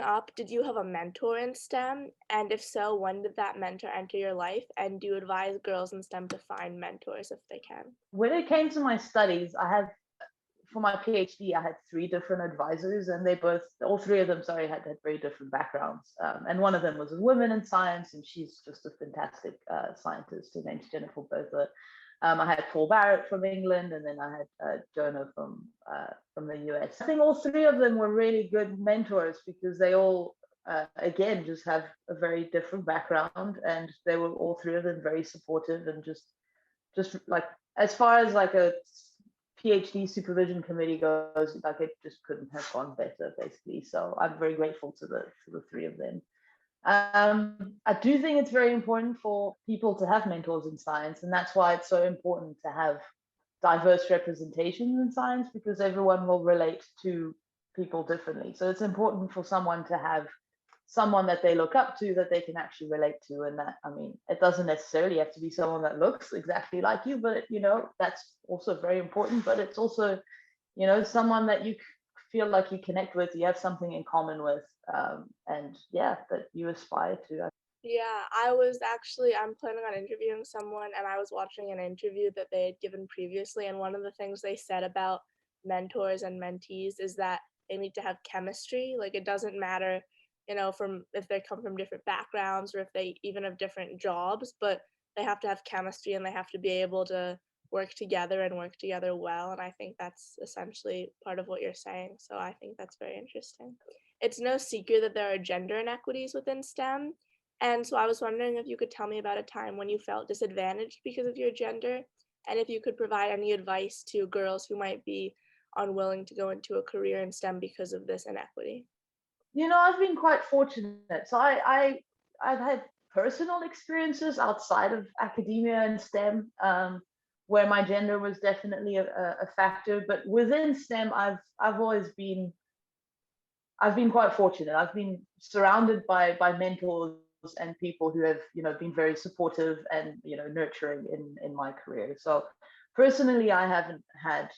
up, did you have a mentor in STEM? And if so, when did that mentor enter your life? And do you advise girls in STEM to find mentors if they can? When it came to my studies, for my PhD, I had three different advisors, and all three of them, sorry, had very different backgrounds. And one of them was a woman in science, and she's just a fantastic scientist. Her name's Jennifer Bertha. I had Paul Barrett from England, and then I had Jonah from the US. I think all three of them were really good mentors because they all, again, just have a very different background, and they were all three of them very supportive and just like, as far as like a PhD supervision committee goes, like it just couldn't have gone better, basically. So I'm very grateful to the three of them. I do think it's very important for people to have mentors in science, and that's why it's so important to have diverse representations in science, because everyone will relate to people differently. So it's important for someone to have someone that they look up to that they can actually relate to. And that, I mean, it doesn't necessarily have to be someone that looks exactly like you, but that's also very important. But it's also, someone that you feel like you connect with, you have something in common with, and yeah, that you aspire to. Yeah, I'm planning on interviewing someone, and I was watching an interview that they had given previously, and one of the things they said about mentors and mentees is that they need to have chemistry. Like, it doesn't matter, from if they come from different backgrounds or if they even have different jobs, but they have to have chemistry and they have to be able to work together and work together well. And I think that's essentially part of what you're saying. So I think that's very interesting. It's no secret that there are gender inequities within STEM. And so I was wondering if you could tell me about a time when you felt disadvantaged because of your gender, and if you could provide any advice to girls who might be unwilling to go into a career in STEM because of this inequity. I've been quite fortunate. So I've had personal experiences outside of academia and STEM, where my gender was definitely a factor. But within STEM, I've been quite fortunate. I've been surrounded by mentors and people who have been very supportive and nurturing in my career. So personally, I haven't had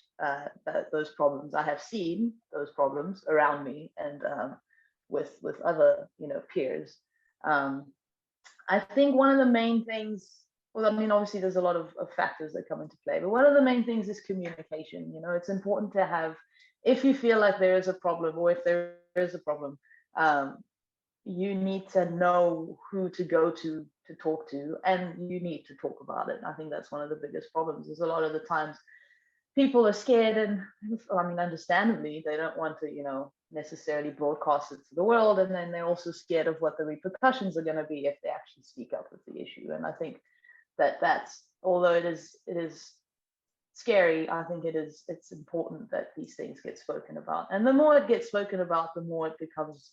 those problems. I have seen those problems around me and with other peers. I think one of the main things, well, I mean, obviously there's a lot of factors that come into play, but one of the main things is communication. It's important to have, if you feel like there is a problem, or if there is a problem, you need to know who to go to talk to, and you need to talk about it. I think that's one of the biggest problems, is a lot of the times people are scared, and I mean, understandably, they don't want to, necessarily broadcast it to the world. And then they're also scared of what the repercussions are going to be if they actually speak up with the issue. And I think that's, although it is scary, I think it's important that these things get spoken about. And the more it gets spoken about, the more it becomes,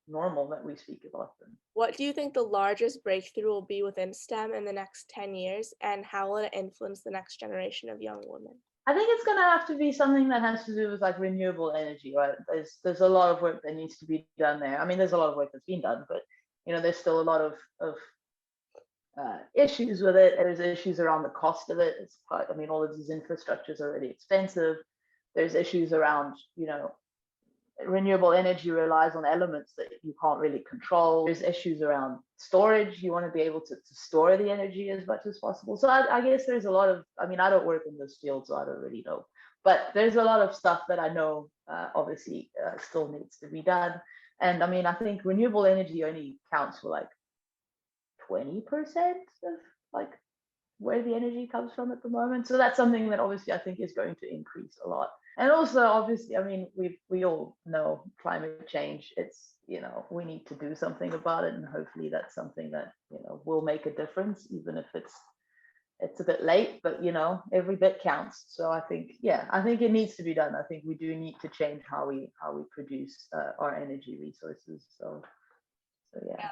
normal that we speak about them. What do you think the largest breakthrough will be within STEM in the next 10 years, and how will it influence the next generation of young women? I think it's going to have to be something that has to do with like renewable energy, right? There's a lot of work that needs to be done there. I mean, there's a lot of work that's been done, but there's still a lot of issues with it. There's issues around the cost of it. All of these infrastructures are really expensive. There's issues around, renewable energy relies on elements that you can't really control. There's issues around storage. You want to be able to store the energy as much as possible. So I guess there's a lot of, I don't work in this field, so I don't really know. But there's a lot of stuff that I know obviously still needs to be done. And I think renewable energy only counts for like 20% of like where the energy comes from at the moment. So that's something that obviously I think is going to increase a lot. And also, obviously, we all know climate change. It's, we need to do something about it, and hopefully that's something that, will make a difference, even if it's a bit late, but every bit counts. So I think it needs to be done. I think we do need to change how we produce our energy resources. So yeah.